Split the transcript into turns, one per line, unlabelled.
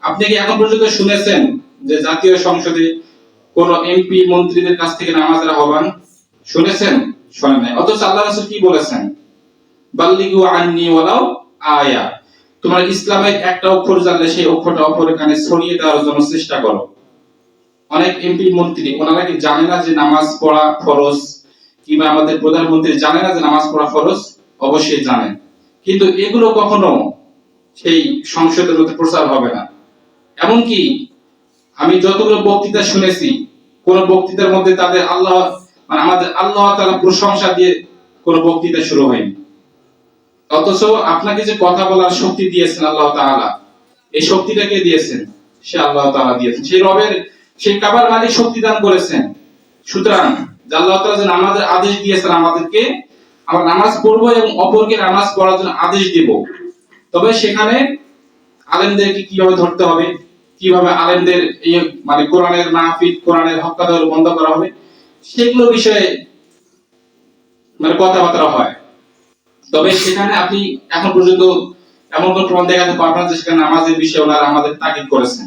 আপনি কি এখন পর্যন্ত শুনেছেন যে জাতীয় সংসদে কোন এমপি মন্ত্রীদের কাছ থেকে নামাজের আহ্বান শুনেছেন? শোনেন নাই। অথচ আল্লাহ রাসূল কি বলেছেন? বাল্লিগু আন্নি ওয়ালাউ আয়া, তোমার ইসলামের একটা অক্ষর জানলে সেই অক্ষরটা অপরের কানে ছড়িয়ে দেওয়ার জন্য চেষ্টা করো। অনেক এমপি মন্ত্রী ওনারা কি জানে না যে নামাজ পড়া ফরজ? কিংবা আমাদের প্রধানমন্ত্রী জানে না যে নামাজ পড়া ফরজ? অবশ্যই জানেন, কিন্তু এগুলো কখনো সেই সংসদের মধ্যে প্রচার হবে না। এমনকি আমি যতগুলো বক্তৃতা শুনেছি, কোন বক্তৃতার মধ্যে তাদের আল্লাহ মানে আমাদের আল্লাহ তাআলা প্রশংসা দিয়ে কোন বক্তৃতা শুরু হয়নি। অথচ আপনাকে যে কথা বলার শক্তি দিয়েছেন আল্লাহ তাআলা, এই শক্তিটা কে দিয়েছেন? সে আল্লাহ তাআলা দিয়েছেন। সেই রবের, সেই কাবার মালিক শক্তি দান করেছেন। সুতরাং আল্লাহ তাআলা যে আমাদের আদেশ দিয়েছেন আমাদেরকে আমরা নামাজ পড়বো এবং অপরকে নামাজ পড়ার জন্য আদেশ দেব, তবে সেখানে আলেমদেরকে কিভাবে ধরতে হবে, কিভাবে আলেমদের এই মানে কোরআনের মাহফিল, কোরআনের হক্কাদার বন্ধ করা হবে, সেগুলো বিষয়ে মানে কথাবার্তা হয়। তবে সেখানে আপনি এখন পর্যন্ত এমন কোন প্রমাণ দেখাতে পারবেন যে সেখানে নামাজের বিষয়ে ওনারা আমাদের তাকিদ করেছেন।